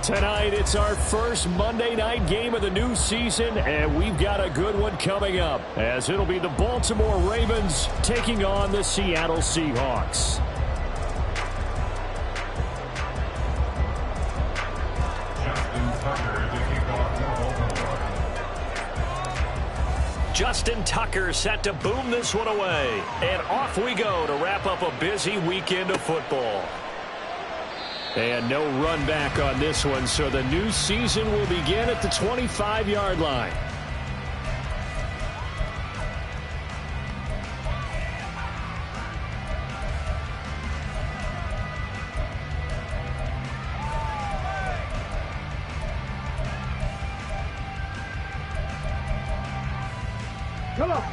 Tonight, it's our first Monday night game of the new season, and we've got a good one coming up, as it'll be the Baltimore Ravens taking on the Seattle Seahawks. Justin Tucker set to boom this one away. And off we go to wrap up a busy weekend of football. And no run back on this one, so the new season will begin at the 25-yard line.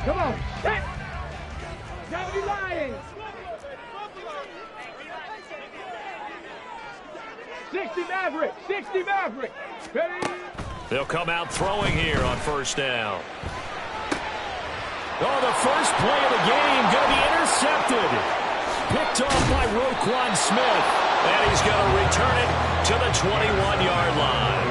Come on, set! Gravity Lions! 60 Maverick! Ready? They'll come out throwing here on first down. Oh, the first play of the game going to be intercepted. Picked off by Roquan Smith. And he's going to return it to the 21-yard line.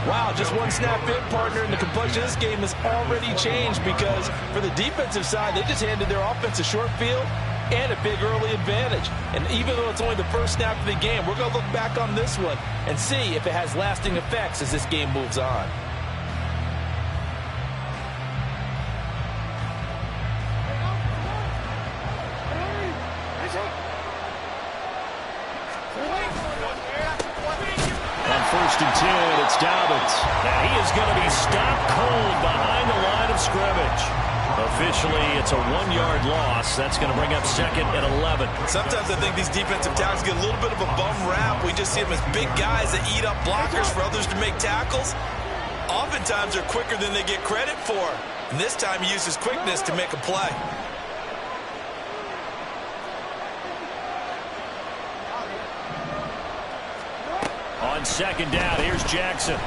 Wow, just one snap in, partner, and the complexion of this game has already changed because for the defensive side, they just handed their offense a short field and a big early advantage. And even though it's only the first snap of the game, we're going to look back on this one and see if it has lasting effects as this game moves on. First and 10, it's Dobbins. Now he is going to be stopped cold behind the line of scrimmage. Officially, it's a 1-yard loss. That's going to bring up second and 11. Sometimes I think these defensive tackles get a little bit of a bum rap. We just see them as big guys that eat up blockers for others to make tackles. Oftentimes, they're quicker than they get credit for. And this time, he uses quickness to make a play. On second down, here's Jackson.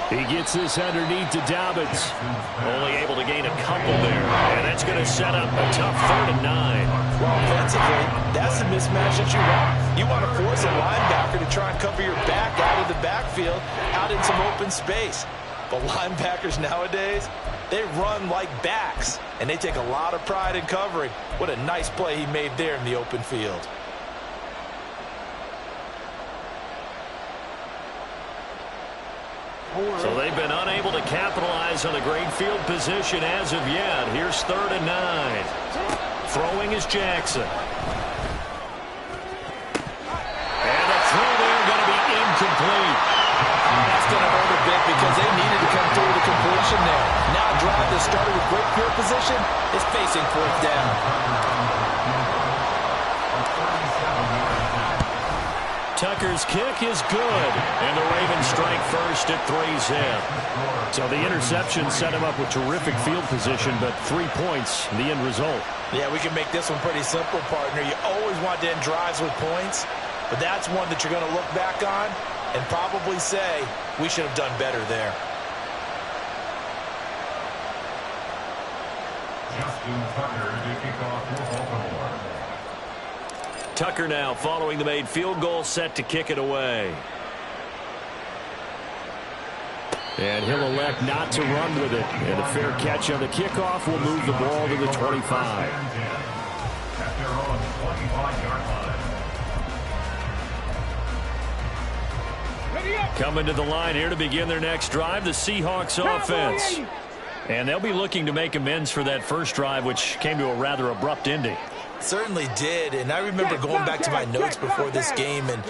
He gets this underneath to Dobbins. Only able to gain a couple there. And that's going to set up a tough 3rd and 9. Well, offensively, that's the mismatch that you want. You want to force a linebacker to try and cover your back out of the backfield, out in some open space. But linebackers nowadays, they run like backs, and they take a lot of pride in covering. What a nice play he made there in the open field. So they've been unable to capitalize on a great field position as of yet. Here's 3rd and 9. Throwing is Jackson. And a throw there going to be incomplete. That's going to hurt a bit because they needed to come through with a completion there. Now a drive that started with great field position is facing 4th down. Tucker's kick is good, and the Ravens strike first at 3-zip. So the interception set him up with terrific field position, but 3 points, the end result. Yeah, we can make this one pretty simple, partner. You always want to end drives with points, but that's one that you're going to look back on and probably say, we should have done better there. Justin Tucker to kick off for Baltimore. Tucker now following the made field goal, set to kick it away. And he'll elect not to run with it. And a fair catch on the kickoff will move the ball to the 25. At their own 25-yard line. Coming to the line here to begin their next drive, the Seahawks offense. And they'll be looking to make amends for that first drive, which came to a rather abrupt ending. Certainly did, and I remember going back to my notes before this game, and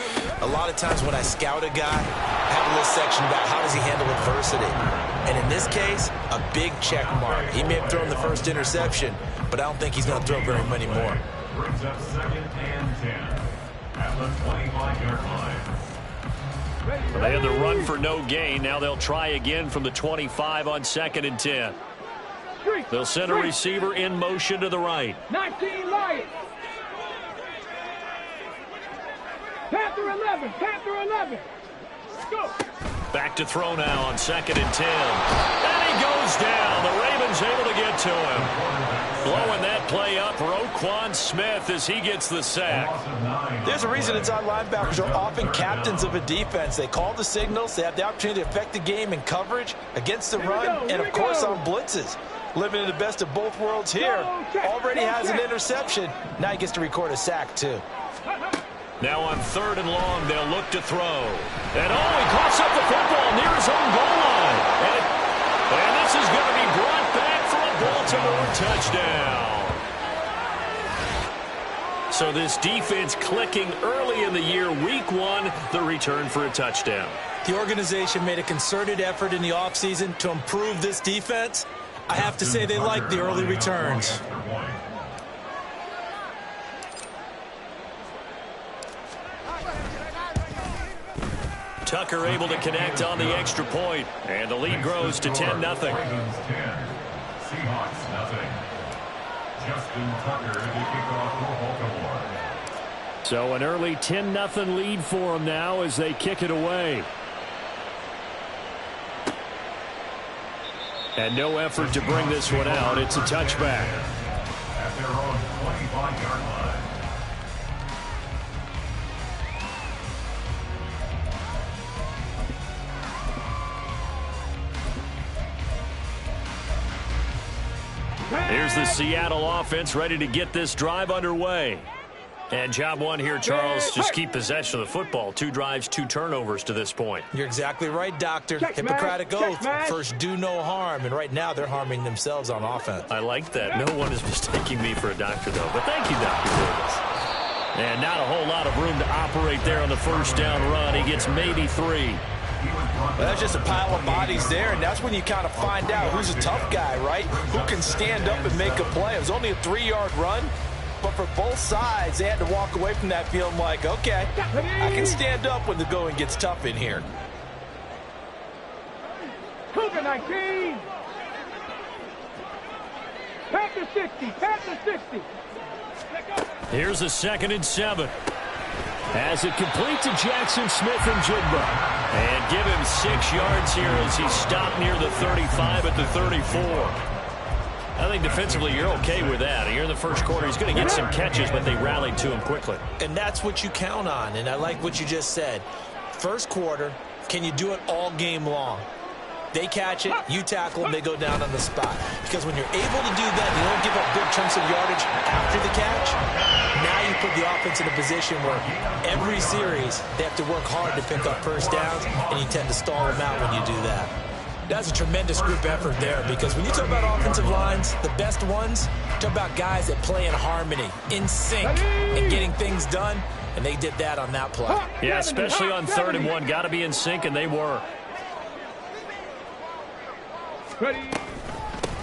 a lot of times when I scout a guy, I have a little section about how does he handle adversity. And in this case, a big check mark. He may have thrown the first interception, but I don't think he's going to throw very many more. Brings up 2nd and 10 at the 25-yard line. They had the run for no gain. Now they'll try again from the 25 on 2nd and 10. They'll send a receiver in motion to the right. 19 Lions. Panther 11. Go. Back to throw now on 2nd and 10. And he goes down. The Ravens Nothing's able to get to him. Blowing that play up, Roquan Smith, as he gets the sack. There's a reason inside linebackers are often captains of a defense. They call the signals. They have the opportunity to affect the game in coverage, against the run, and, of course, on blitzes. Living in the best of both worlds here. Already has an interception. Now he gets to record a sack, too. Now on 3rd and long, they'll look to throw. And he coughs up the football near his own goal line. And this is going to be brought back for a Baltimore touchdown. So this defense clicking early in the year. Week 1, the return for a touchdown. The organization made a concerted effort in the offseason to improve this defense. I have to say they like the early returns. Tucker able to connect on the extra point, and the lead grows to 10-0. Ravens 10, Seahawks nothing. Justin Tucker to kick off for Baltimore. So an early 10-0 lead for them now as they kick it away. And no effort to bring this one out. It's a touchback. At their own 25-yard line. Here's the Seattle offense ready to get this drive underway. And job 1 here, Charles, just keep possession of the football. 2 drives, 2 turnovers to this point. You're exactly right, Doctor. Hippocratic oath. First, do no harm. And right now, they're harming themselves on offense. I like that. No one is mistaking me for a doctor, though. But thank you, Dr. Davis. And not a whole lot of room to operate there on the first down run. He gets maybe 3. Well, that's just a pile of bodies there, and that's when you kind of find out who's a tough guy, right? Who can stand up and make a play. It was only a 3-yard run, but for both sides, they had to walk away from that feeling like, okay, I can stand up when the going gets tough in here. Cougar 19. Pass to 60. Pass to 60. Here's a 2nd and 7. As it complete to Jackson Smith and Jigba. And give him 6 yards here as he stopped near the 35 at the 34. I think defensively you're okay with that. Here in the first quarter, he's going to get some catches, but they rallied to him quickly. And that's what you count on, and I like what you just said. First quarter, can you do it all game long? They catch it, you tackle them, they go down on the spot. Because when you're able to do that, you don't give up big chunks of yardage after the catch. Now you put the offense in a position where every series they have to work hard to pick up first downs, and you tend to stall them out when you do that. That's a tremendous group effort there, because when you talk about offensive lines, the best ones, talk about guys that play in harmony, in sync, and getting things done, and they did that on that play. Yeah, especially on 3rd and 1. Got to be in sync, and they were. Ready.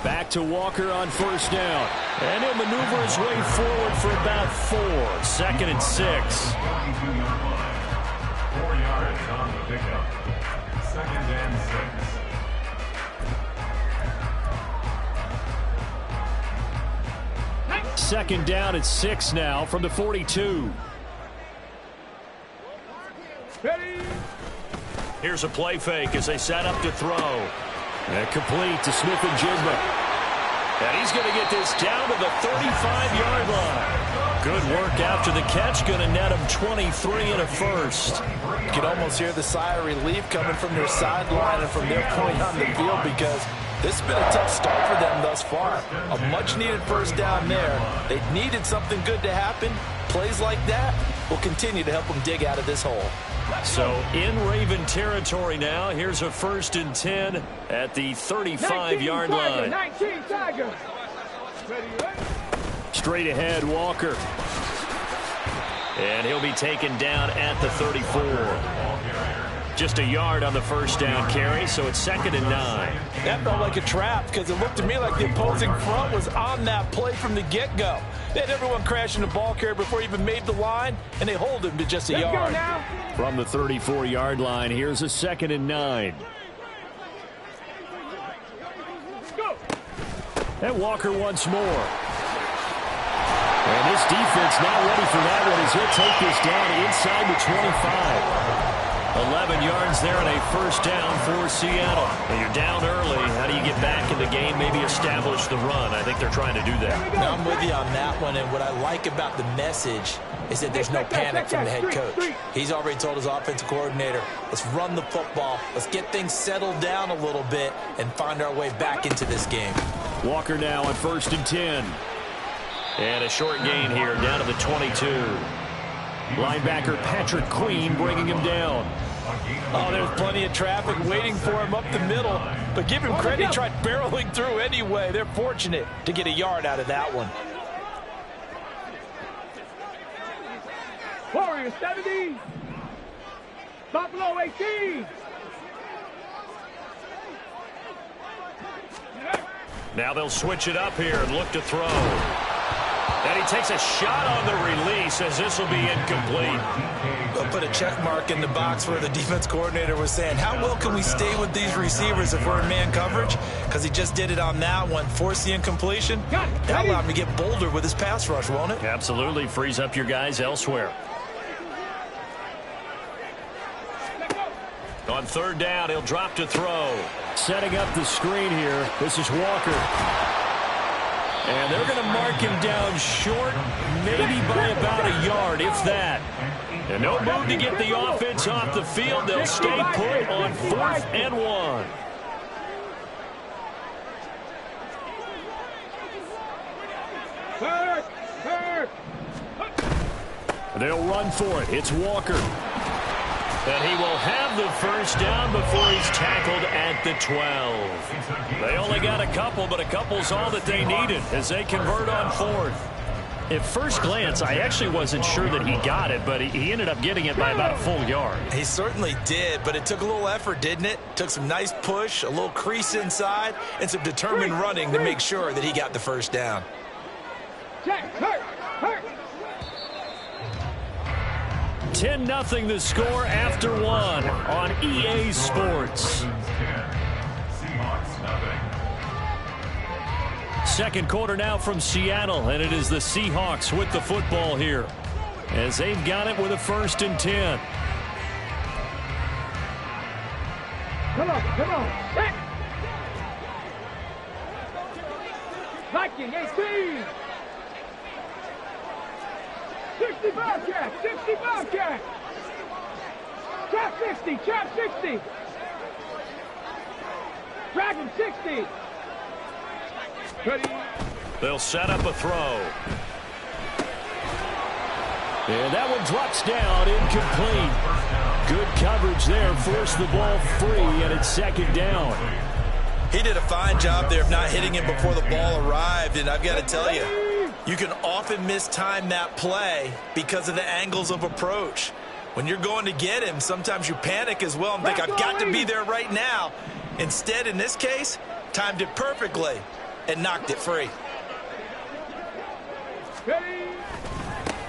Back to Walker on 1st down. And he'll maneuver his way forward for about 4. 2nd and 6. 22-yard line. 4 yards on the pickup. 2nd and 6. Second down at 6 now from the 42. Ready. Here's a play fake as they set up to throw. And complete to Smith and Jigba. And he's going to get this down to the 35-yard line. Good work after the catch. Going to net him 23 and a first. You can almost hear the sigh of relief coming from their sideline and from their point on the field, because this has been a tough start for them thus far. A much-needed first down there. They needed something good to happen. Plays like that will continue to help them dig out of this hole. So in Raven territory now. Here's a 1st and 10 at the 35-yard line. 19 Tigers. Ready. Straight ahead, Walker. And he'll be taken down at the 34. Just a yard on the first down carry, so it's 2nd and 9. That felt like a trap, because it looked to me like the opposing front was on that play from the get-go. They had everyone crashing the ball carrier before he even made the line, and they hold him to just a yard. From the 34-yard line, here's a 2nd and 9. And Walker once more. And this defense not ready for that one as he'll take this down inside the 25. 11 yards there and a first down for Seattle. And you're down early. How do you get back in the game, maybe establish the run? I think they're trying to do that. Now, I'm with you on that one, and what I like about the message is that there's no panic from the head coach. He's already told his offensive coordinator, let's run the football, let's get things settled down a little bit and find our way back into this game. Walker now on 1st and 10. And a short gain here, down to the 22. Linebacker Patrick Queen bringing him down. Oh, there's plenty of traffic waiting for him up the middle. But give him credit, he tried barreling through anyway. They're fortunate to get a yard out of that one. Warriors 70. Buffalo 18. Now they'll switch it up here and look to throw. And he takes a shot on the release as this will be incomplete. They'll put a check mark in the box where the defense coordinator was saying, how well can we stay with these receivers if we're in man coverage? Because he just did it on that one. Force the incompletion. That'll allow him to get bolder with his pass rush, won't it? Absolutely. Frees up your guys elsewhere. On 3rd down, he'll drop to throw. Setting up the screen here. This is Walker. And they're going to mark him down short, maybe by about a yard, if that. And no move to get the offense off the field. They'll stay put on 4th and 1. They'll run for it. It's Walker. And he will have the first down before he's tackled at the 12. They only got a couple, but a couple's all that they needed as they convert on 4th. At first glance, I actually wasn't sure that he got it, but he ended up getting it by about a full yard. He certainly did, but it took a little effort, didn't it? Took some nice push, a little crease inside, and some determined running to make sure that he got the first down. Hurt. 10-0 the score after 1 on EA Sports. Second quarter now from Seattle, and it is the Seahawks with the football here as they've got it with a 1st and 10. Come on. Viking 18. 60 Bobcat! Trap 60! Dragon 60! Ready? They'll set up a throw. And that one drops down, incomplete. Good coverage there, forced the ball free, and it's 2nd down. He did a fine job there of not hitting him before the ball arrived, and I've got to tell you, you can often mistime that play because of the angles of approach. When you're going to get him, sometimes you panic as well and think, I've got to be there right now. Instead, in this case, timed it perfectly and knocked it free.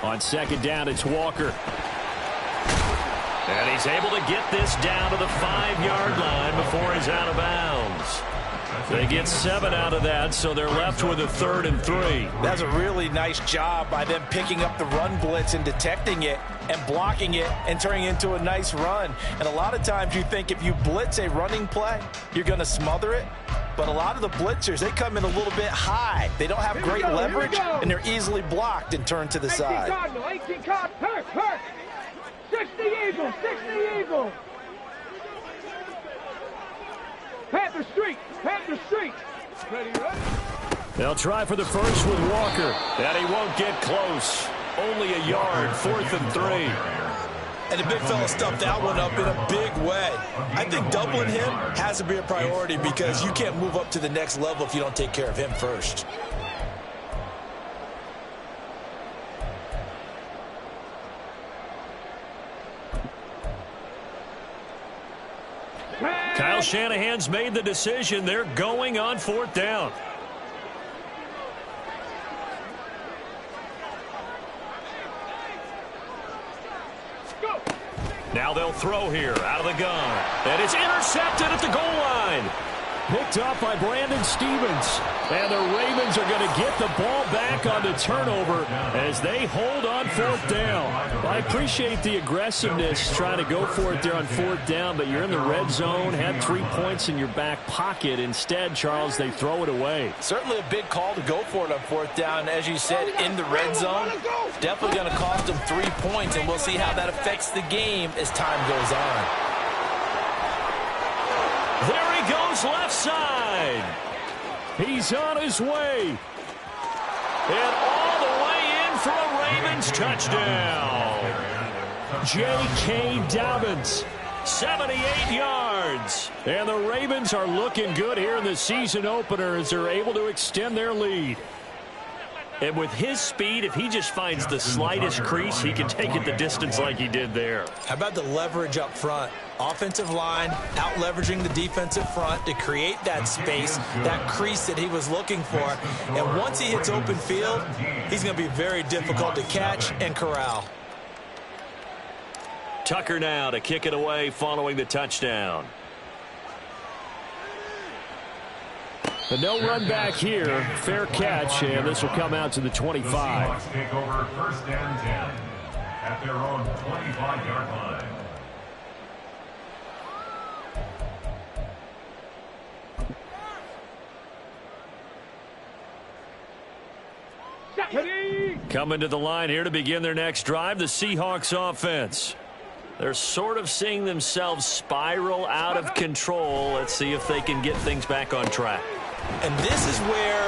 On 2nd down, it's Walker. And he's able to get this down to the 5-yard line before he's out of bounds. They get 7 out of that, so they're left with a 3rd and 3. That's a really nice job by them picking up the run blitz and detecting it and blocking it and turning it into a nice run. And a lot of times you think if you blitz a running play, you're going to smother it. But a lot of the blitzers, they come in a little bit high. They don't have great leverage, and they're easily blocked and turned to the side. 18 Cardinal, hurt. 60 Eagles. Panther Street. Ready? They'll try for the first with Walker. And he won't get close. Only a yard, 4th and 3. And the big fella stuffed that one up in a big way. I think doubling him has to be a priority because you can't move up to the next level if you don't take care of him first. Kyle Shanahan's made the decision. They're going on 4th down. Now they'll throw here out of the gun. And it's intercepted at the goal line. Picked up by Brandon Stevens. And the Ravens are going to get the ball back on the turnover as they hold on fourth down. I appreciate the aggressiveness trying to go for it there on fourth down, but you're in the red zone, had 3 points in your back pocket. Instead, Charles, they throw it away. Certainly a big call to go for it on fourth down. As you said, in the red zone, definitely going to cost them 3 points, and we'll see how that affects the game as time goes on. There he goes left side. He's on his way. And all the way in for a Ravens touchdown. J.K. Dobbins, 78 yards. And the Ravens are looking good here in the season opener as they're able to extend their lead. And with his speed, if he just finds the slightest crease, he can take it the distance like he did there. How about the leverage up front? Offensive line out-leveraging the defensive front to create that space, that crease that he was looking for. And once he hits open field, he's going to be very difficult to catch and corral. Tucker now to kick it away following the touchdown. But no run back here. Fair catch, and this will come out to the 25. The Seahawks take over first and 10 at their own 25-yard line. Coming to the line here to begin their next drive, the Seahawks offense. They're sort of seeing themselves spiral out of control. Let's see if they can get things back on track. And this is where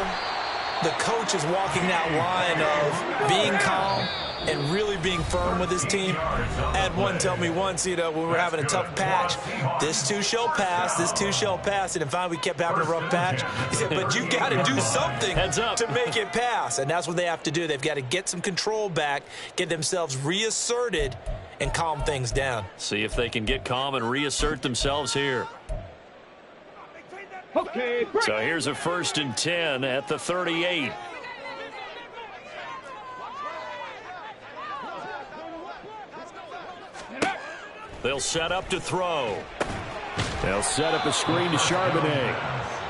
the coach is walking that line of being calm and really being firm with his team. I had one tell me once, when we were having a tough patch, this too shall pass, this too shall pass. And finally we kept having a rough patch. He said, but you got to do something to make it pass. And that's what they have to do. They've got to get some control back, get themselves reasserted, and calm things down. See if they can get calm and reassert themselves here. Okay, so here's a 1st and 10 at the 38. They'll set up to throw. They'll set up a screen to Charbonnet.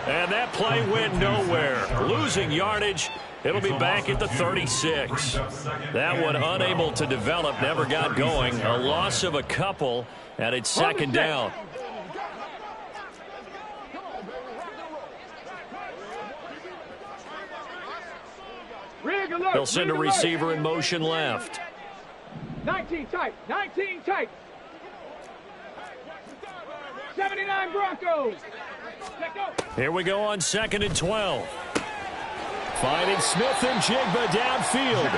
And that play went nowhere. Losing yardage. It'll be back at the 36. That one unable to develop, never got going. A loss of a couple, and it's second down. They'll send a receiver in motion left. 19 tight, 19 tight. 79 Broncos. Here we go on 2nd and 12. Finding Smith and Jigba downfield.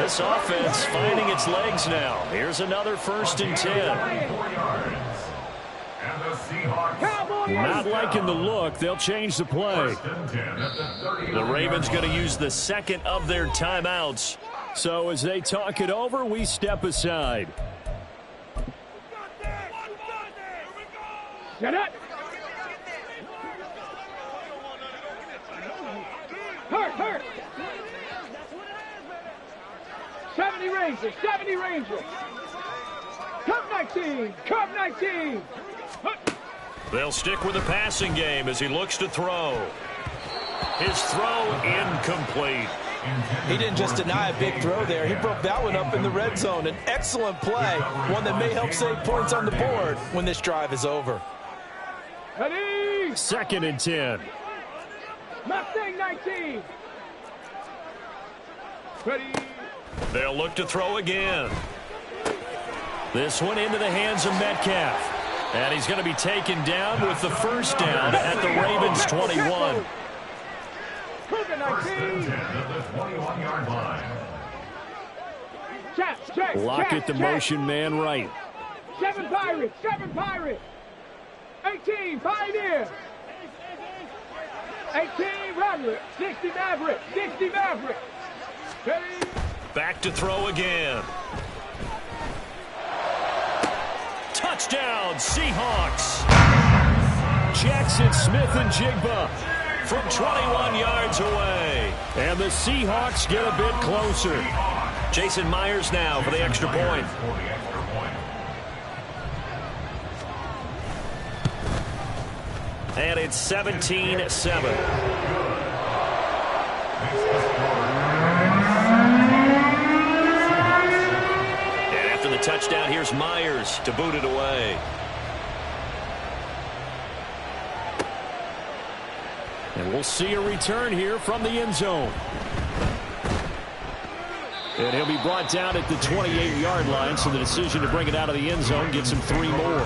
This offense finding its legs now. Here's another 1st and 10. Not liking the look. They'll change the play. The Ravens going to use the second of their timeouts. So as they talk it over, we step aside. Get it. Hurt. 70 Rangers, 70 Rangers. Come 19. They'll stick with the passing game as he looks to throw. His throw incomplete. He didn't just deny a big throw there. He broke that one up in the red zone. An excellent play, one that may help save points on the board when this drive is over. Ready? 2nd and 10. Mustang 19. Ready? They'll look to throw again. This one into the hands of Metcalf. And he's going to be taken down with the first down at the Ravens 21. Lock it, the motion man right. 7 Pirates, 7 Pirates. 18 Pioneer. 18 Rattler. 60 Maverick, 60 Maverick. Ready? Back to throw again. Touchdown, Seahawks. Jackson Smith and Jigba from 21 yards away. And the Seahawks get a bit closer. Jason Myers now for the extra point. And it's 17-7. And after the touchdown, here's Myers to boot it away. And we'll see a return here from the end zone. And he'll be brought down at the 28-yard line, so the decision to bring it out of the end zone gets him 3 more.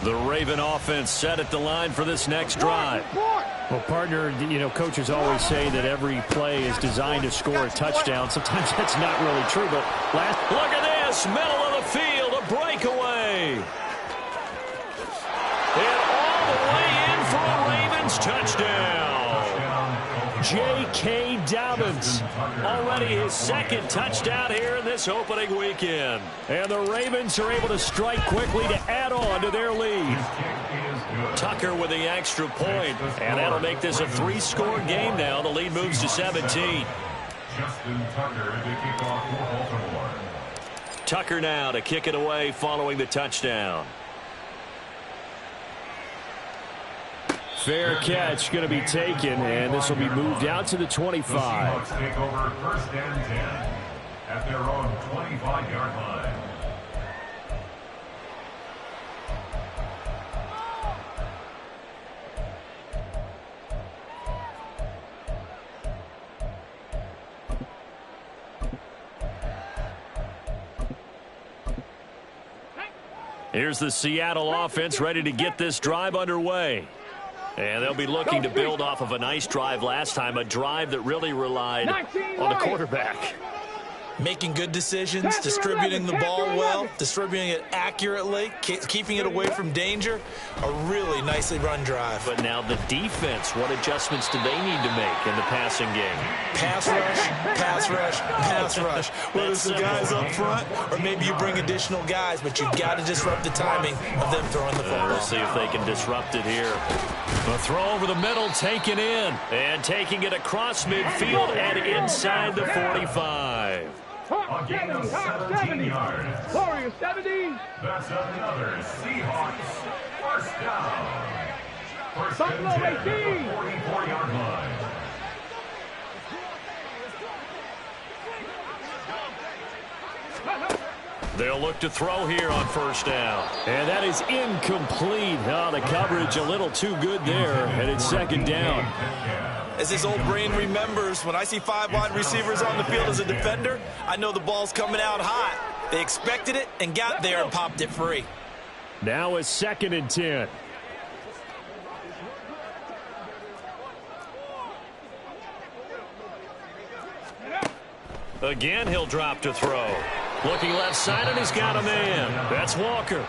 The Raven offense set at the line for this next drive. Well, partner, you know, coaches always say that every play is designed to score a touchdown. Sometimes that's not really true, but look at this, middle of the field, a breakaway. And all the way in for a Ravens touchdown. J.K. Dobbins, already his second touchdown here in this opening weekend. And the Ravens are able to strike quickly to add on to their lead. Tucker with the extra point, and that'll make this a 3-score game now. The lead moves to 17. Justin Tucker to kick off for Baltimore. Tucker now to kick it away following the touchdown. Fair catch going to be taken, and this will be moved out to the 25. The Seahawks take over 1st and 10 at their own 25-yard line. Here's the Seattle offense ready to get this drive underway. And they'll be looking to build off of a nice drive last time, a drive that really relied on the quarterback. Making good decisions, distributing the ball well, distributing it accurately, keeping it away from danger. A really nicely run drive. But now the defense, what adjustments do they need to make in the passing game? Pass rush, pass rush, pass rush. Whether it's the guys up front or maybe you bring additional guys, but you've got to disrupt the timing of them throwing the football. We'll see if they can disrupt it here. A throw over the middle, taken in, and taking it across midfield and inside the 45. A gain of 17 yards. Warriors 70. That's another Seahawks first down. First and 10 at the 44-yard line. They'll look to throw here on 1st down. And that is incomplete. Oh, the coverage a little too good there, and it's 2nd down. As his old brain remembers, when I see 5 wide receivers on the field as a defender, I know the ball's coming out hot. They expected it and got there and popped it free. Now it's 2nd and 10. Again, he'll drop to throw. Looking left side, and he's got a man. That's Walker.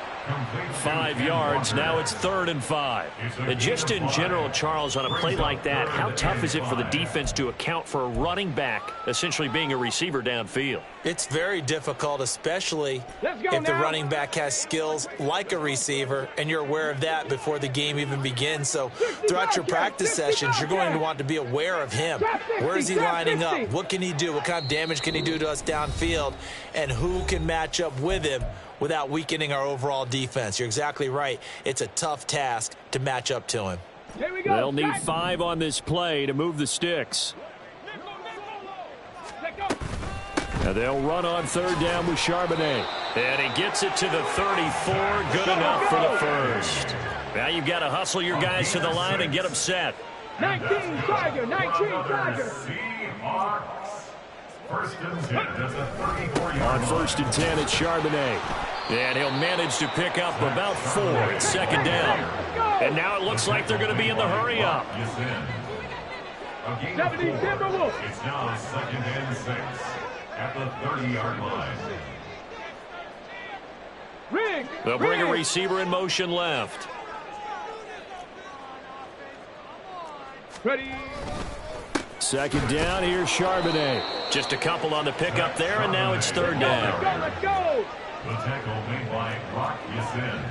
5 yards. Now it's 3rd and 5. And just in general, Charles, on a play like that, how tough is it for the defense to account for a running back essentially being a receiver downfield? It's very difficult, especially if the running back has skills like a receiver, and you're aware of that before the game even begins. So throughout your practice sessions, you're going to want to be aware of him. Where is he lining up? What can he do? What kind of damage can he do to us downfield? And who can match up with him without weakening our overall defense? You're exactly right. It's a tough task to match up to him. They'll need 5 on this play to move the sticks. And they'll run on 3rd down with Charbonnet. And he gets it to the 34. Good enough for the first. Now you've got to hustle your guys to the line and get them set. 19 Tiger, 19 Tiger. First and 10 at the 34-yard line. On 1st and 10, it's Charbonnet. And he'll manage to pick up about 4. It's 2nd down. And now it looks like they're going to be in the hurry up. A gain of 4. It's now 2nd and 6 at the 30-yard line. They'll bring a receiver in motion left. Ready. 2nd down, here's Charbonnet. Just a couple on the pickup there, and now it's 3rd down. Let's go. The tackle made by Brock Yassin.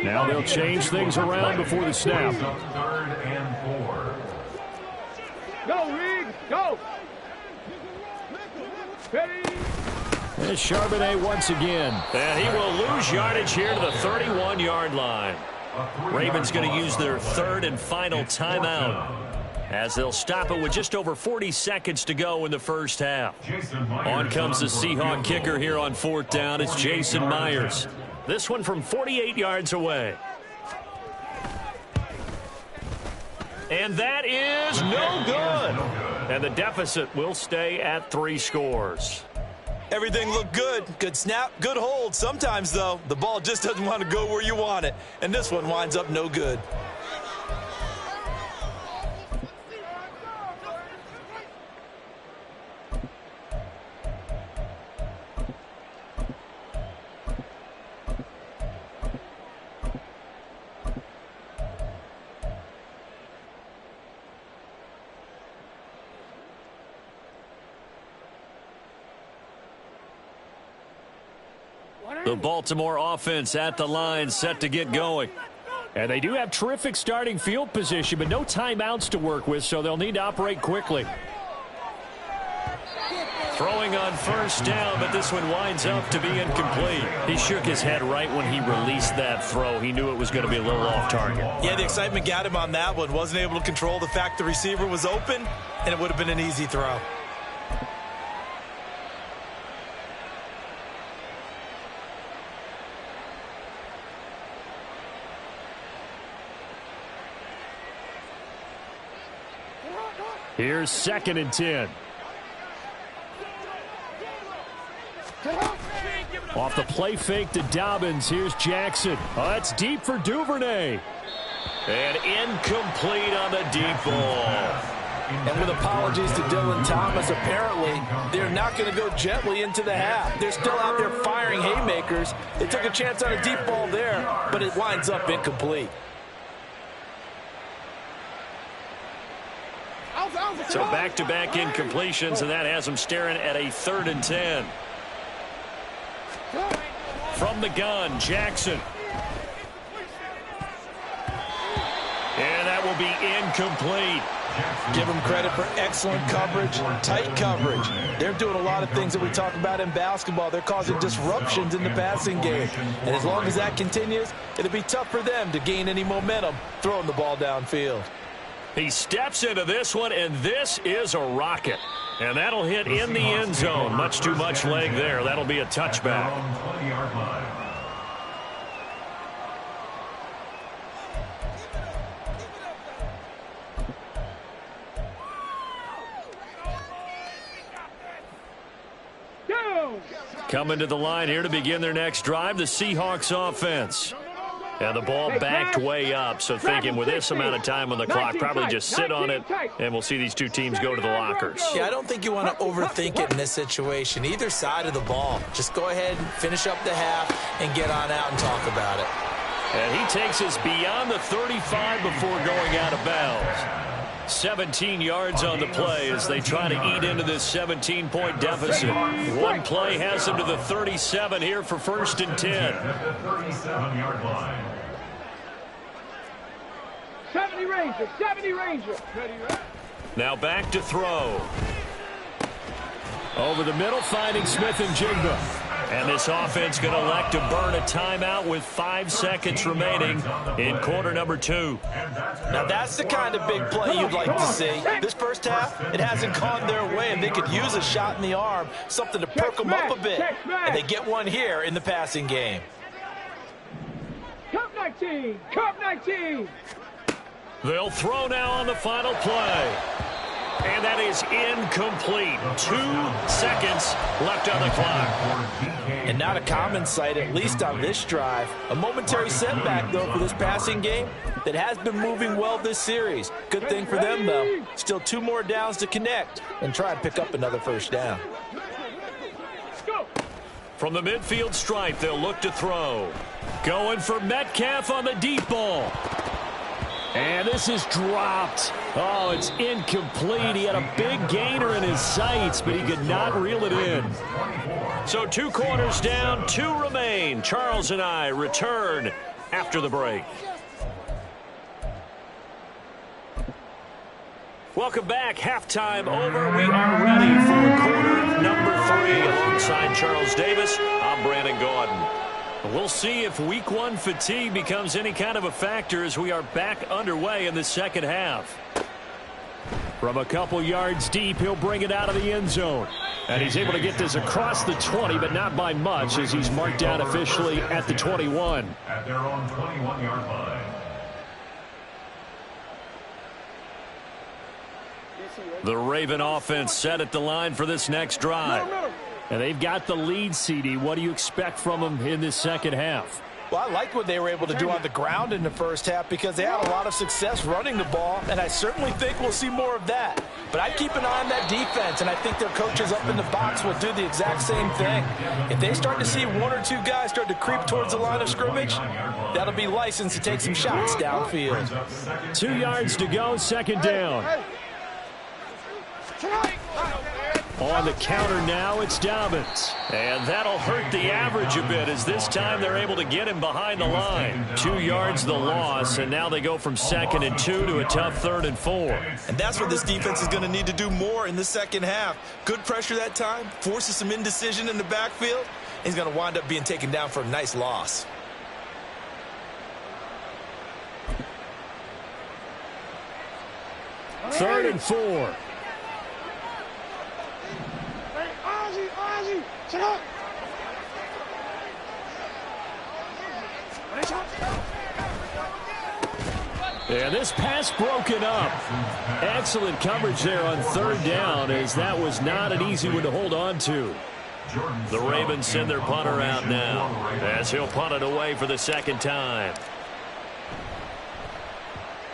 Now they'll change things around before the snap. 3rd and 4. Go, Riggs, go. And Charbonnet once again. And he will lose yardage here to the 31-yard line. Ravens going to use their third and final timeout as they'll stop it with just over 40 seconds to go in the first half. On comes the Seahawk kicker here on fourth down. It's Jason Myers. This one from 48 yards away. And that is no good. And the deficit will stay at 3 scores. Everything looked good. Good snap, good hold. Sometimes, though, the ball just doesn't want to go where you want it. And this one winds up no good. The Baltimore offense at the line, set to get going. And they do have terrific starting field position, but no timeouts to work with, so they'll need to operate quickly. Throwing on first down, but this one winds up to be incomplete. He shook his head right when he released that throw. He knew it was going to be a little off target. Yeah, the excitement got him on that one. Wasn't able to control the fact the receiver was open, and it would have been an easy throw. Here's 2nd and 10. Off the play fake to Dobbins. Here's Jackson. Oh, that's deep for Duvernay. And incomplete on the deep ball. And with apologies to Dylan Thomas, apparently they're not going to go gently into the half. They're still out there firing haymakers. They took a chance on a deep ball there, but it winds up incomplete. So back-to-back incompletions, and that has them staring at a 3rd and 10. From the gun, Jackson. And that will be incomplete. Give them credit for excellent coverage, tight coverage. They're doing a lot of things that we talk about in basketball. They're causing disruptions in the passing game. And as long as that continues, it'll be tough for them to gain any momentum throwing the ball downfield. He steps into this one, and this is a rocket. And that'll hit in the end zone. Much too much leg there. That'll be a touchback. Coming to the line here to begin their next drive, the Seahawks offense. And the ball backed way up, so thinking with this amount of time on the clock, probably just sit on it, and we'll see these two teams go to the lockers. Yeah, I don't think you want to overthink it in this situation. Either side of the ball. Just go ahead and finish up the half and get on out and talk about it. And he takes us beyond the 35 before going out of bounds. 17 yards on the play as they try to eat into this 17-point deficit. One play has them to the 37 here for 1st and 10. 70 Ranger, 70 Ranger. Now back to throw. Over the middle, finding Smith and Jigba. And this offense going to elect to burn a timeout with 5 seconds remaining in quarter number 2. Now that's the kind of big play you'd like to see. This first half, it hasn't gone their way, and they could use a shot in the arm, something to perk them up a bit. And they get one here in the passing game. Cup 19, Cup 19. They'll throw now on the final play. And that is incomplete. 2 seconds left on the clock. And not a common sight, at least on this drive. A momentary setback, though, for this passing game that has been moving well this series. Good thing for them, though. Still 2 more downs to connect and try and pick up another first down. From the midfield stripe, they'll look to throw. Going for Metcalf on the deep ball. And this is dropped. Oh, it's incomplete. He had a big gainer in his sights, but he could not reel it in. So 2 quarters down, 2 remain. Charles and I return after the break. Welcome back. Halftime over. We are ready for quarter number 3. Murray alongside Charles Davis. I'm Brandon Gaudin. We'll see if Week 1 fatigue becomes any kind of a factor as we are back underway in the second half. From a couple yards deep, he'll bring it out of the end zone. And he's able to get this across the 20, but not by much, as he's marked down officially at the 21. At their own 21-yard line. The Raven offense set at the line for this next drive. And they've got the lead, CD. What do you expect from them in this second half? Well, I like what they were able to do on the ground in the first half because they had a lot of success running the ball, and I certainly think we'll see more of that. But I'd keep an eye on that defense, and I think their coaches up in the box will do the exact same thing. If they start to see one or two guys start to creep towards the line of scrimmage, that'll be license to take some shots downfield. 2 yards to go, second down. On the counter now, it's Dobbins. And that'll hurt the average a bit as this time they're able to get him behind the line. 2 yards the loss, and now they go from 2nd and 2 to a tough 3rd and 4. And that's what this defense is going to need to do more in the second half. Good pressure that time, forces some indecision in the backfield. He's going to wind up being taken down for a nice loss. Third and 4. And this pass broken up. Excellent coverage there on 3rd down, as that was not an easy one to hold on to. The Ravens send their punter out now as he'll punt it away for the second time.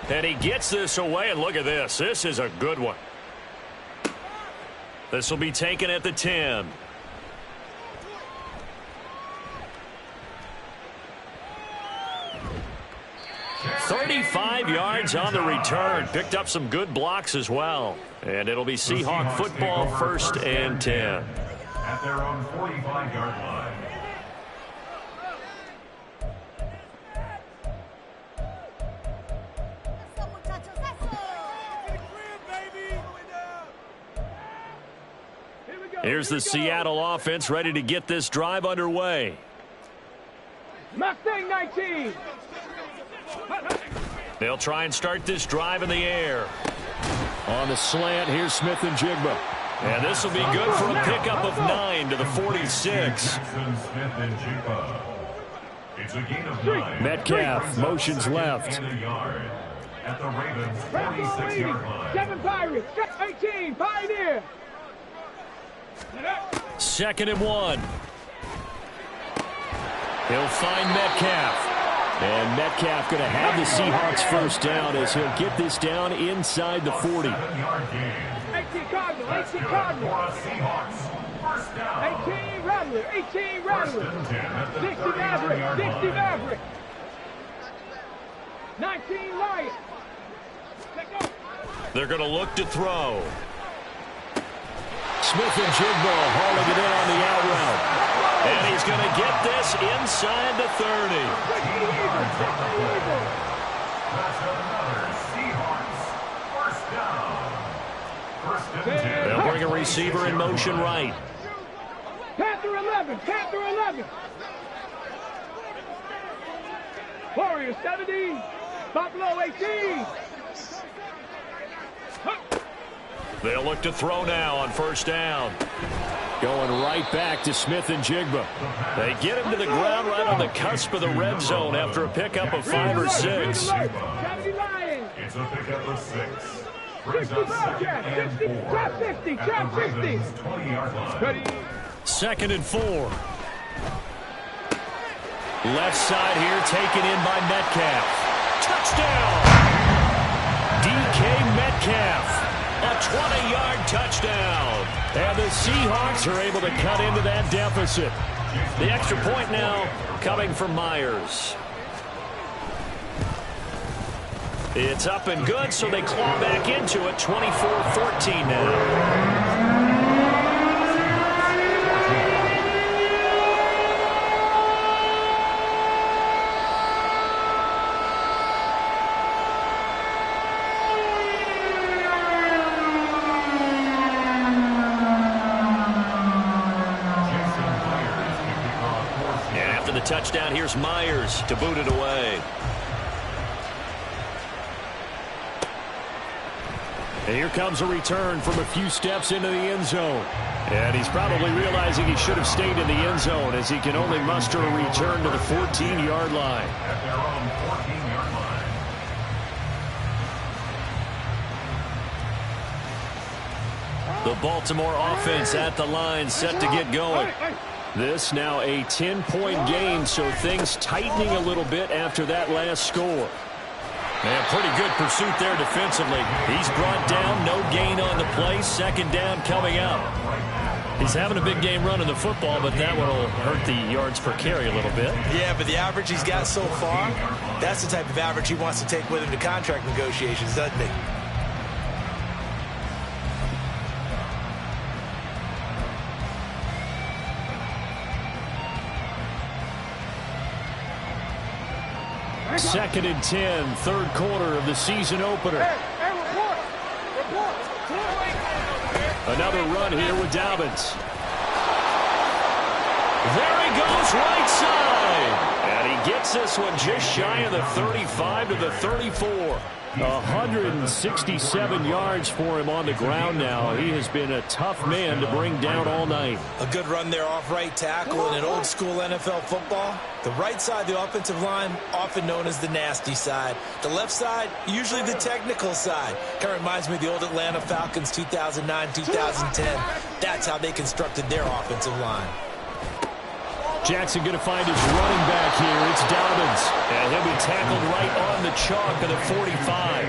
And he gets this away, and look at this. This is a good one. This will be taken at the 10. $35 yards on the return. Picked up some good blocks as well. And it'll be Seahawk football, 1st and 10. At their own 45-yard line. Here's the Seattle offense ready to get this drive underway. Mustang 19. They'll try and start this drive in the air. On the slant, here's Smith and Jigba. And this will be good for a pickup of 9 to the 46. Metcalf motions left. At the Ravens 46-yard line. 7 Pirates, 18, Pioneer. 2nd and 1. He'll find Metcalf. And Metcalf going to have the Seahawks first down as he'll get this down inside the 40. 18 Cardinal, 18 Cardinal. 18 Rattler, 18 Rattler. 60 Maverick, 60 Maverick. 19 Lion. They're going to look to throw. Smith and Jigba hauling it in on the out route. And he's going to get this inside the 30. They'll bring a receiver in motion right. Panther 11, Panther 11. Warrior 70, Buffalo 18. They'll look to throw now on 1st down. Going right back to Smith and Jigba. They get him to the ground right on the cusp of the red zone after a pickup of 5 or 6. It's a pickup of 6. Brings us 2nd and 4. Trap 50, trap 50. 20-yard line. 2nd and 4. Left side here taken in by Metcalf. Touchdown! DK Metcalf. A 20-yard touchdown. And the Seahawks are able to cut into that deficit. The extra point now coming from Myers. It's up and good, so they claw back into it. 24-14 now. touchdown. Here's Myers to boot it away. And here comes a return from a few steps into the end zone. And he's probably realizing he should have stayed in the end zone as he can only muster a return to the 14-yard line. At their own 14-yard line. The Baltimore offense at the line, set to get going. This now a 10-point game, so things tightening a little bit after that last score. And pretty good pursuit there defensively. He's brought down, no gain on the play. Second down coming up. He's having a big game running the football, but that one will hurt the yards per carry a little bit. Yeah, but the average he's got so far, that's the type of average he wants to take with him to contract negotiations, doesn't he? Second and 10, third quarter of the season opener. Another run here with Dobbins. There he goes, right side. And he gets this one just shy of the 35 to the 34. 167 yards for him on the ground now. He has been a tough man to bring down all night. A good run there off right tackle in an old school NFL football. The right side, the offensive line, often known as the nasty side. The left side, usually the technical side. Kind of reminds me of the old Atlanta Falcons 2009, 2010. That's how they constructed their offensive line. Jackson going to find his running back here. It's Dobbins. And he'll be tackled right on the chalk of the 45.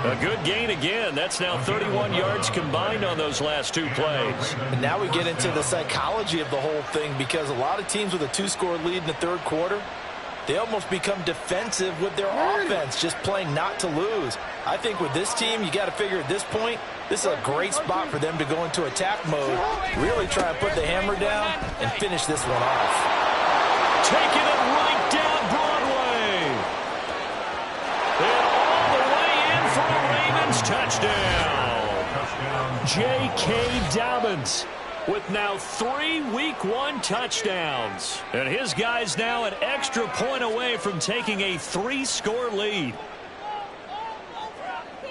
A good gain again. That's now 31 yards combined on those last two plays. And now we get into the psychology of the whole thing, because a lot of teams with a two-score lead in the third quarter, they almost become defensive with their offense, just playing not to lose. I think with this team, you got to figure at this point, this is a great spot for them to go into attack mode, really try to put the hammer down and finish this one off. Taking it right down Broadway. And all the way in for a Ravens touchdown. J.K. Dobbins with now 3 Week 1 touchdowns. And his guys now an extra point away from taking a 3-score lead.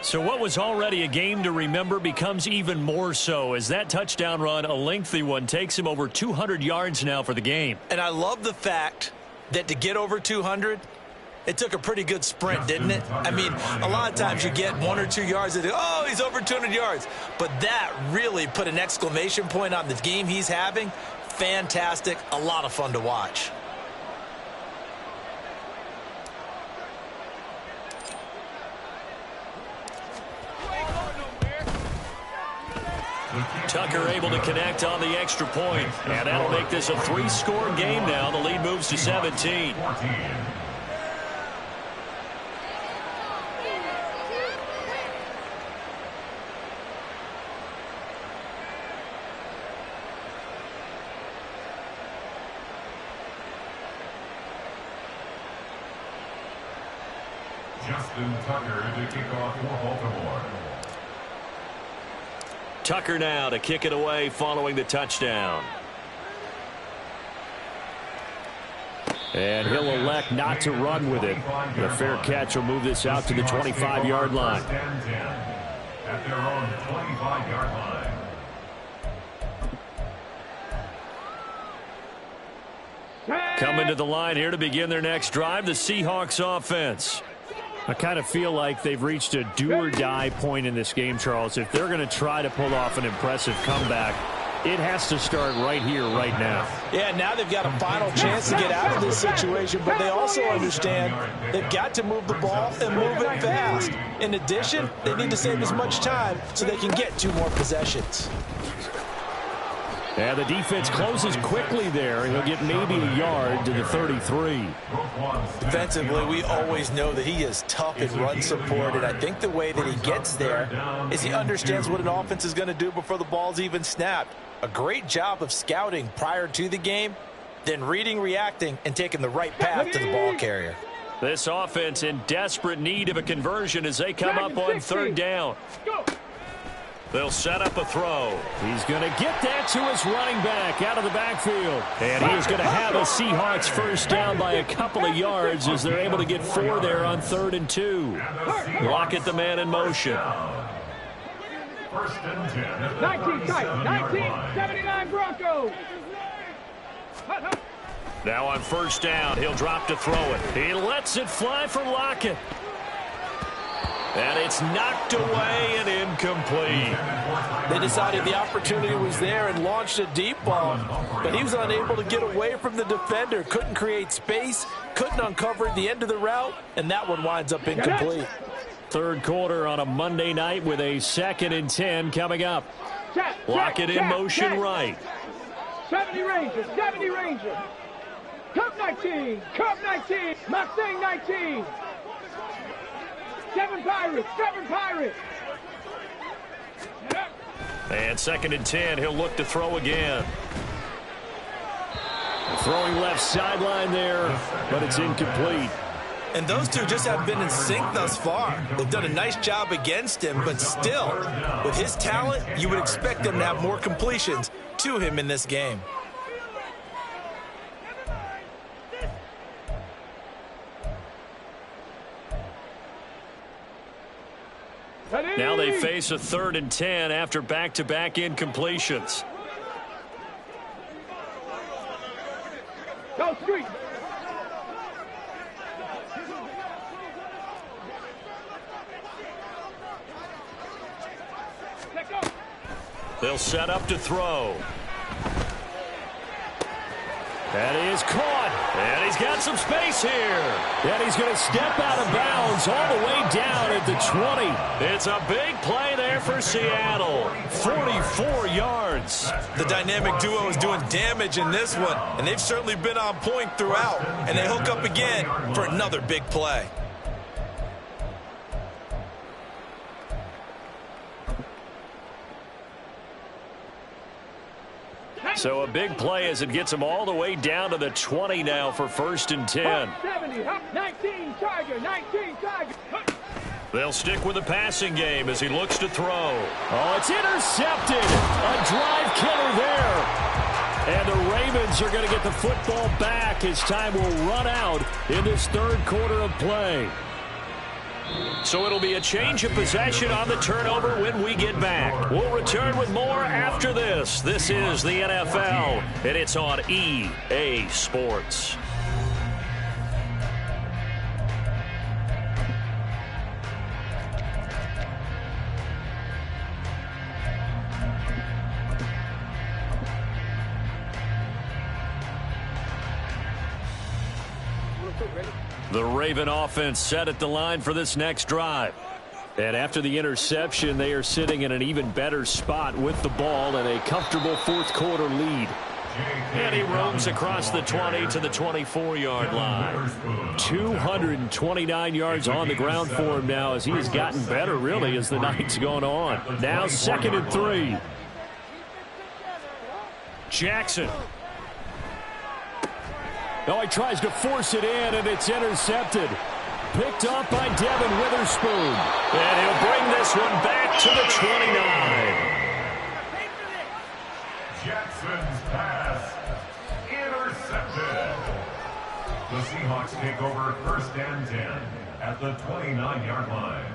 So what was already a game to remember becomes even more so as that touchdown run, a lengthy one, takes him over 200 yards now for the game. And I love the fact that to get over 200, it took a pretty good sprint, didn't it? I mean, a lot of times you get 1 or 2 yards and oh, he's over 200 yards. But that really put an exclamation point on the game he's having. Fantastic. A lot of fun to watch. Tucker able to connect on the extra point. And that'll make this a 3-score game now. The lead moves to 17. Justin Tucker to kick off for Baltimore. Tucker now to kick it away following the touchdown. And he'll elect not to run with it. The fair catch will move this out to the 25-yard line. At their own 25-yard line. Coming to the line here to begin their next drive, the Seahawks offense. I kind of feel like they've reached a do-or-die point in this game, Charles. If they're going to try to pull off an impressive comeback, it has to start right here, right now. Yeah, now they've got a final chance to get out of this situation, but they also understand they've got to move the ball and move it fast. In addition, they need to save as much time so they can get 2 more possessions. And the defense closes quickly there. He'll get maybe a yard to the 33. Defensively, we always know that he is tough in run support, and I think the way that he gets there is he understands what an offense is going to do before the ball's even snapped. A great job of scouting prior to the game, then reading, reacting, and taking the right path to the ball carrier. This offense in desperate need of a conversion as they come up on 3rd down. They'll set up a throw. He's going to get that to his running back out of the backfield. And he is going to have a Seahawks first down by a couple of yards as they're able to get 4 there on 3rd and 2. Lockett, the man in motion. First and 10. 19 tight. 1979 Broncos. Now on first down, he'll drop to throw it. He lets it fly for Lockett. And it's knocked away and incomplete. They decided the opportunity was there and launched a deep ball, but he was unable to get away from the defender, couldn't create space, couldn't uncover the end of the route, and that one winds up incomplete. 3rd quarter on a Monday night with a 2nd and 10 coming up. Lockett in motion right. 70 Rangers, 70 Rangers. Cup 19, Cup 19, Mustang 19. 7 Pirates, 7 Pirates. And 2nd and 10, he'll look to throw again. Throwing left sideline there, but it's incomplete. And those two just haven't been in sync thus far. They've done a nice job against him, but still, with his talent, you would expect them to have more completions to him in this game. Now they face a 3rd and 10 after back-to-back incompletions. Go street. Let go. They'll set up to throw. That is caught. And he's got some space here. And he's going to step out of bounds all the way down at the 20. It's a big play there for Seattle. 44 yards. The dynamic duo is doing damage in this one, and they've certainly been on point throughout. And they hook up again for another big play. So a big play as it gets him all the way down to the 20 now for 1st and 10. 70, 19 Tiger, 19 Tiger. They'll stick with the passing game as he looks to throw. Oh, it's intercepted. A drive killer there. And the Ravens are going to get the football back as time will run out in this 3rd quarter of play. So it'll be a change of possession on the turnover when we get back. We'll return with more after this. This is the NFL, and it's on EA Sports. The Raven offense set at the line for this next drive. And after the interception, they are sitting in an even better spot with the ball and a comfortable 4th quarter lead. And he roams across the 20 to the 24-yard line. 229 yards on the ground for him now as he has gotten better, really, as the night's gone on. Now 2nd and 3. Jackson. Oh, he tries to force it in, and it's intercepted. Picked up by Devin Witherspoon. And he'll bring this one back to the 29. Jackson's pass intercepted. The Seahawks take over 1st and 10 at the 29-yard line.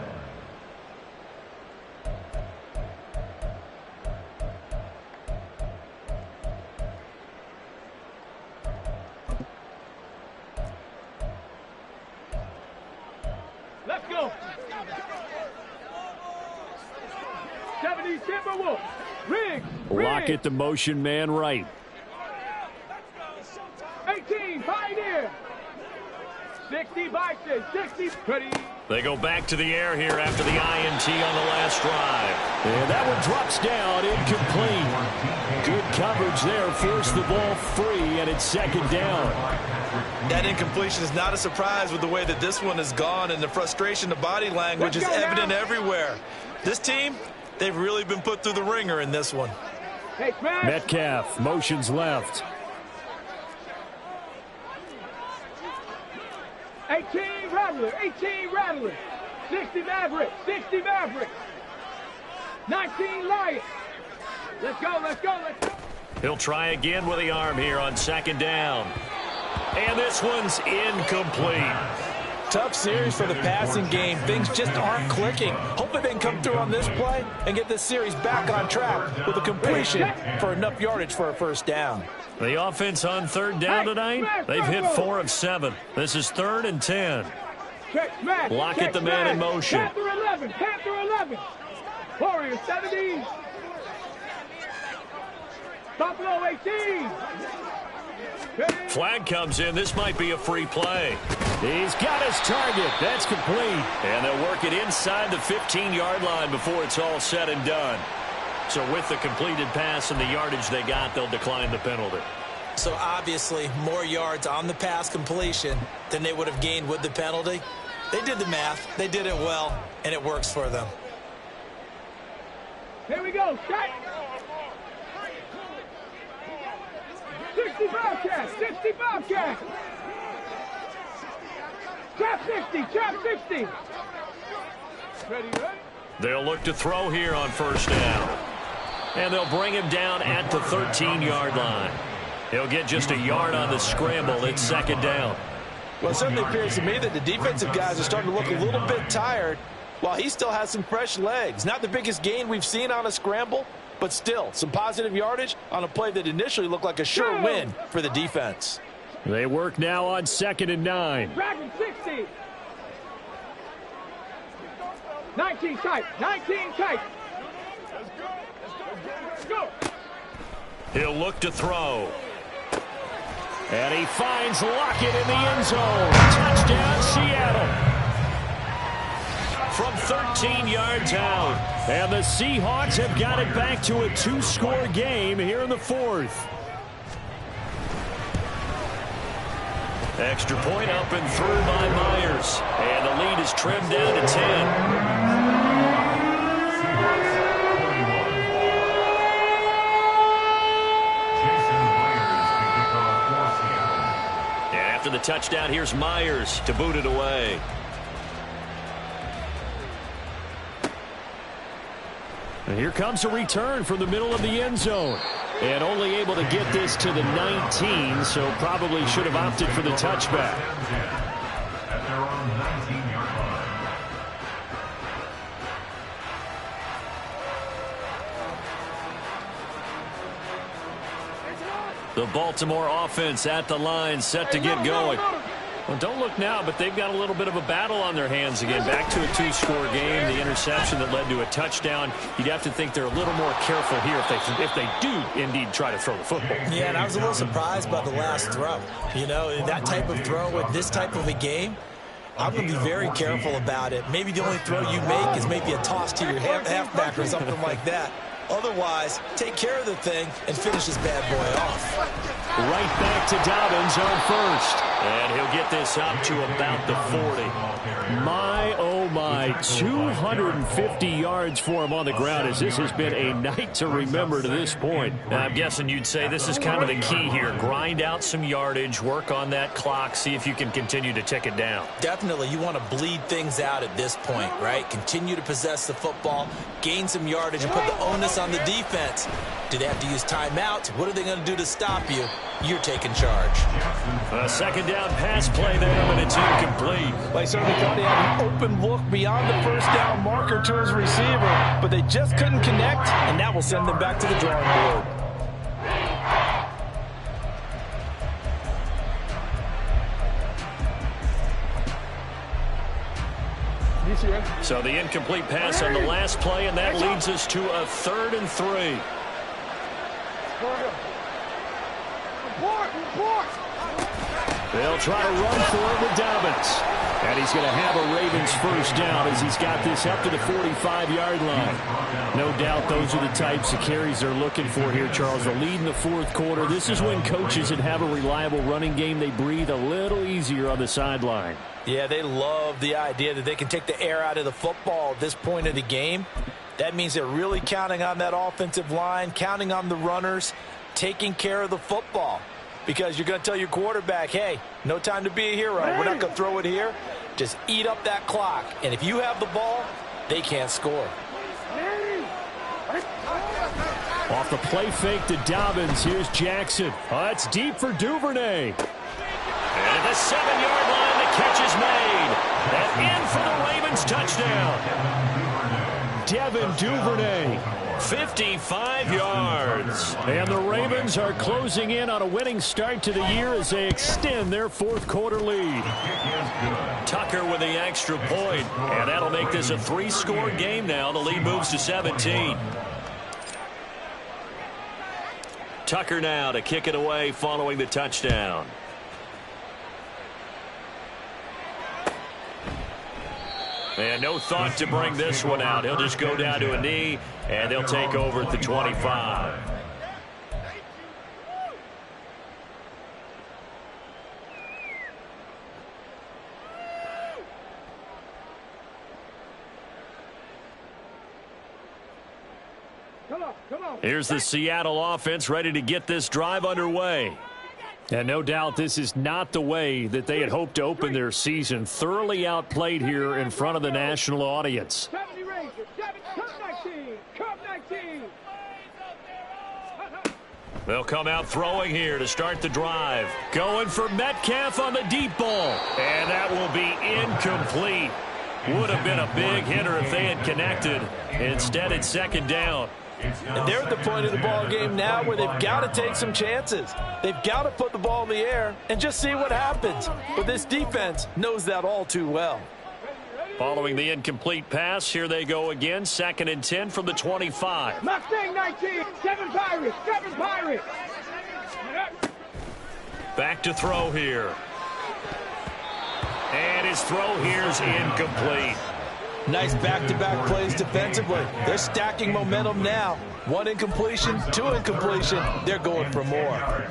Let's go. 70 Timberwolves. Riggs. Lockett, the motion man right. 18 Pioneer. 60 Bison. 60 Pretty. They go back to the air here after the INT on the last drive. And that one drops down, incomplete. Good coverage there, forced the ball free, and it's 2nd down. That incompletion is not a surprise with the way that this one has gone, and the frustration, the body language is evident everywhere. This team, they've really been put through the ringer in this one. Hey, Metcalf, motions left. 18 Rattler. 18 Rattler. 60 Maverick. 60 Maverick. 19 Lions. Let's go, let's go, let's go. He'll try again with the arm here on second down. And this one's incomplete. Tough series for the passing game. Things just aren't clicking. Hopefully they can come through on this play and get this series back on track with a completion for enough yardage for a first down. The offense on third down tonight, they've hit 4 of 7. This is 3rd and 10. Block at the man in motion. Panther 11, Panther 11. Warriors 70. Buffalo 18. Flag comes in. This might be a free play. He's got his target. That's complete. And they'll work it inside the 15-yard line before it's all said and done. So with the completed pass and the yardage they got, they'll decline the penalty. So obviously more yards on the pass completion than they would have gained with the penalty. They did the math. They did it well, and it works for them. Here we go. Shot. 65 catch, 65 catch. Trap 60, trap 60. Ready, ready? They'll look to throw here on first down. And they'll bring him down at the 13-yard line. He'll get just a yard on the scramble. It's second down. Well, it certainly appears to me that the defensive guys are starting to look a little bit tired while he still has some fresh legs. Not the biggest gain we've seen on a scramble, but still some positive yardage on a play that initially looked like a sure win for the defense. They work now on 2nd and 9. Dragon 60. 19 tight, 19 tight. Let's go. He'll look to throw. And he finds Lockett in the end zone. Touchdown, Seattle. From 13 yards out. And the Seahawks have got it back to a 2-score game here in the 4th. Extra point up and through by Myers. And the lead is trimmed down to 10. After the touchdown, here's Myers to boot it away. And here comes a return from the middle of the end zone. And only able to get this to the 19, so probably should have opted for the touchback. At their own 19-yard line. The Baltimore offense at the line, set to get going. Well, don't look now, but they've got a little bit of a battle on their hands again. Back to a 2-score game. The interception that led to a touchdown. You'd have to think they're a little more careful here if they do indeed try to throw the football. Yeah, and I was a little surprised by the last throw. You know, that type of throw with this type of a game, I'm going to be very careful about it. Maybe the only throw you make is maybe a toss to your halfback or something like that. Otherwise, take care of the thing and finish this bad boy off. Right back to Dobbins on first. And he'll get this up to about the 40. My, oh my, 250 yards for him on the ground as this has been a night to remember to this point. Now, I'm guessing you'd say this is kind of the key here. Grind out some yardage, work on that clock, see if you can continue to tick it down. Definitely, you want to bleed things out at this point, right? Continue to possess the football, gain some yardage, and put the onus on the defense. Do they have to use timeouts? What are they going to do to stop you? You're taking charge. A second down pass play there, but it's incomplete. They certainly thought he had an open look beyond the first down marker to his receiver, but they just couldn't connect, and that will send them back to the drawing board. So the incomplete pass on the last play, and that leads us to a 3rd and 3. They'll try to run for it with Dobbins. And he's going to have a Ravens first down as he's got this up to the 45-yard line. No doubt those are the types of carries they're looking for here, Charles. The lead in the 4th quarter. This is when coaches that have a reliable running game, they breathe a little easier on the sideline. Yeah, they love the idea that they can take the air out of the football at this point of the game. That means they're really counting on that offensive line, counting on the runners, taking care of the football. Because you're going to tell your quarterback, hey, no time to be a hero. We're not going to throw it here. Just eat up that clock. And if you have the ball, they can't score. Off the play fake to Dobbins, here's Jackson. It's deep for Duvernay. And at the 7-yard line, the catch is made. And in for the Ravens touchdown. Devin Duvernay. 55 yards. And the Ravens are closing in on a winning start to the year as they extend their fourth-quarter lead. Tucker with the extra point, and that'll make this a 3-score game now. The lead moves to 17. Tucker now to kick it away following the touchdown. And no thought to bring this one out. He'll just go down to a knee, and they'll take over at the 25. Come on. Here's the Seattle offense ready to get this drive underway. And no doubt this is not the way that they had hoped to open their season. Thoroughly outplayed here in front of the national audience. 70 Rangers, 19. They'll come out throwing here to start the drive. Going for Metcalf on the deep ball. And that will be incomplete. Would have been a big hitter if they had connected. Instead, it's second down. And they're at the point of the ball game now where they've got to take some chances. They've got to put the ball in the air and just see what happens. But this defense knows that all too well. Following the incomplete pass, here they go again. 2nd and 10 from the 25. Mustang 19, 7 Pirates. Back to throw here. And his throw here's incomplete. Nice back-to-back plays defensively. They're stacking momentum now. 1 incompletion, 2 incompletion. They're going for more.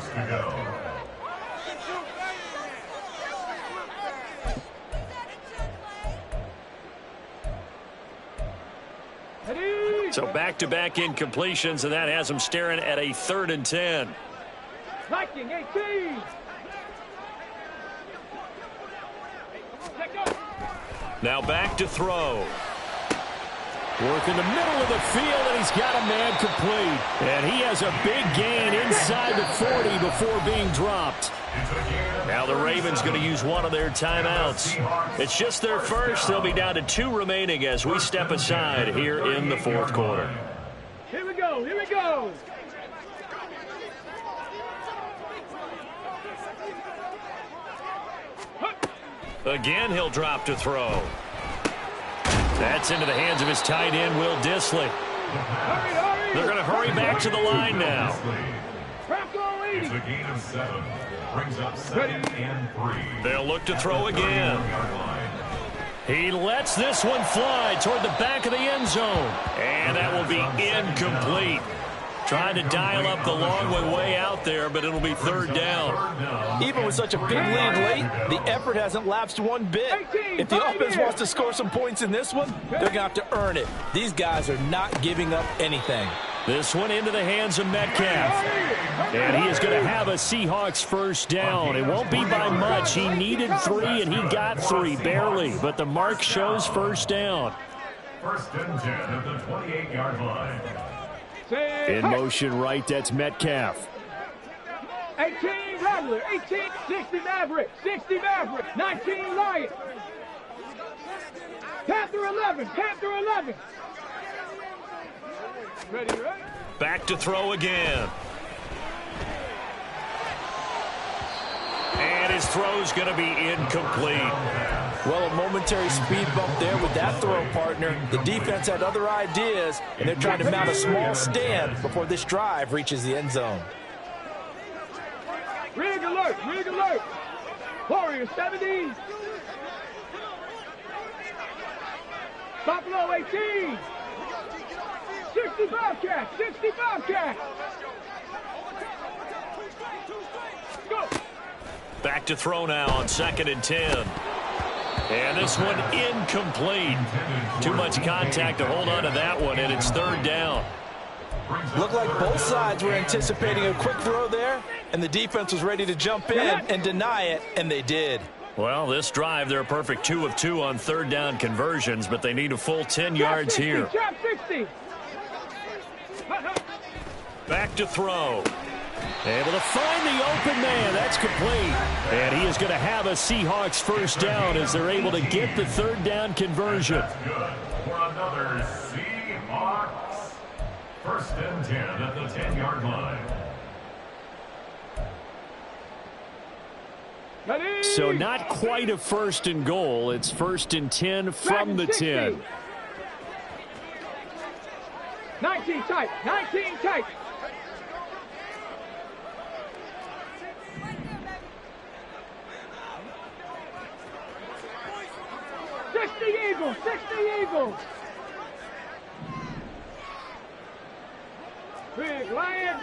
So back-to-back incompletions, and that has them staring at a 3rd and 10. Viking 18. Now back to throw. Work in the middle of the field, and he's got a man complete. And he has a big gain inside the 40 before being dropped. Now the Ravens going to use one of their timeouts. It's just their first. They'll be down to 2 remaining as we step aside here in the 4th quarter. Here we go. Again, he'll drop to throw. That's into the hands of his tight end, Will Dissly. Hurry. They're going to hurry back to the line now. It's a gain of 7. Brings up 2nd and 3. They'll look to throw again. He lets this one fly toward the back of the end zone. And that will be incomplete. Trying to dial up the long one way out there, but it'll be 3rd down. Even with such a big lead late, the effort hasn't lapsed one bit. If the offense wants to score some points in this one, they're going to have to earn it. These guys are not giving up anything. This one into the hands of Metcalf. And he is going to have a Seahawks first down. It won't be by much. He needed 3, and he got 3, barely. But the mark shows first down. 1st and 10 at the 28-yard line. In motion right, that's Metcalf. 18 Rattler, 18, 60 Maverick, 19 Lion. Panther 11. Ready? Back to throw again. And his throw's going to be incomplete. Well, a momentary speed bump there with that throw partner. The defense had other ideas, and they're trying to mount a small stand before this drive reaches the end zone. Rig alert. Warriors 70. Buffalo 18. 65 catch. Go. Back to throw now on 2nd and 10. And this one incomplete. Too much contact to hold on to that one, and it's 3rd down. Looked like both sides were anticipating a quick throw there, and the defense was ready to jump in and deny it, and they did. Well, this drive, they're a perfect 2 of 2 on 3rd down conversions, but they need a full 10 yards here. Trap 60. Back to throw. Able to find the open man. That's complete. And he is going to have a Seahawks first down as they're able to get the third down conversion. That's good for another Seahawks. First and 10 at the 10-yard line. So not quite a first and goal. It's first and 10 from the 10. 19 tight. 19 tight. Eagles, 60 Eagles. Big Lion.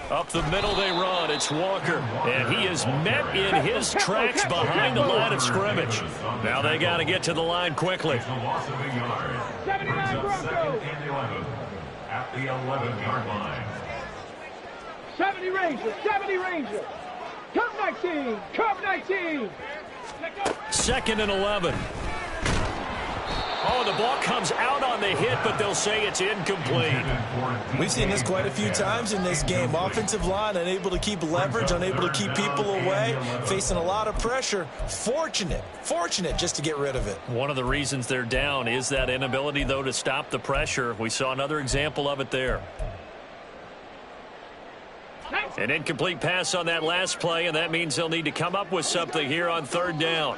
Up the middle they run. It's Walker. And he is met in his tracks behind the line of scrimmage. Now they got to get to the line quickly. 79 Broncos. At the 11-yard line. 70 Rangers, 70 Rangers. Come 19, come 19. Second and 11. Oh, the ball comes out on the hit, but they'll say it's incomplete. We've seen this quite a few times in this game. Offensive line unable to keep leverage, unable to keep people away, facing a lot of pressure. Fortunate just to get rid of it. One of the reasons they're down is that inability, though, to stop the pressure. We saw another example of it there. An incomplete pass on that last play, and that means they'll need to come up with something here on third down.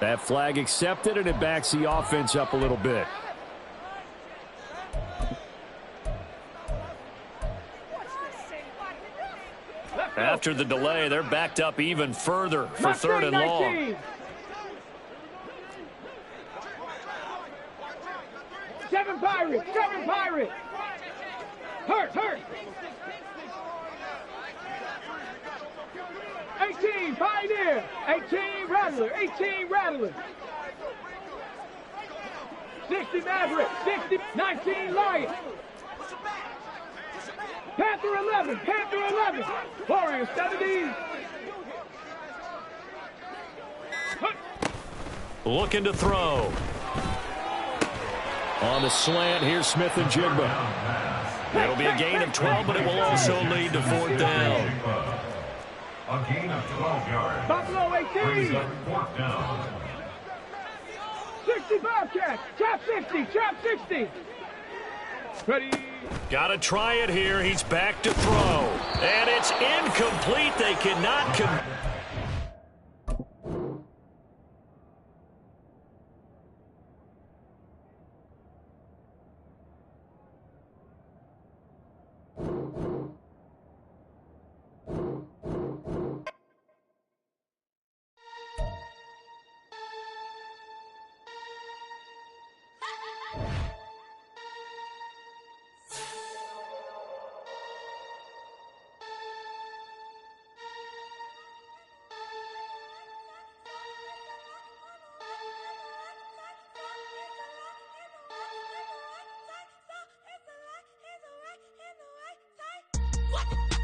That flag accepted, and it backs the offense up a little bit. After the delay, they're backed up even further for third and long. 7 Pirates, 7 Pirates. Hurt. 18 Pioneer, 18 Rattler, 18 Rattler. 60 Maverick, 60, 19 Lion. Panther 11, Panther 11. Warriors 70. Looking to throw. On the slant, here's Smith and Jigba. It'll be a gain of 12, but it will also lead to fourth down. A gain of 12 yards. Buffalo 18. Fourth down. 60 Bobcats. Trap 60. Trap 60. Ready. Got to try it here. He's back to throw. And it's incomplete. They cannot What?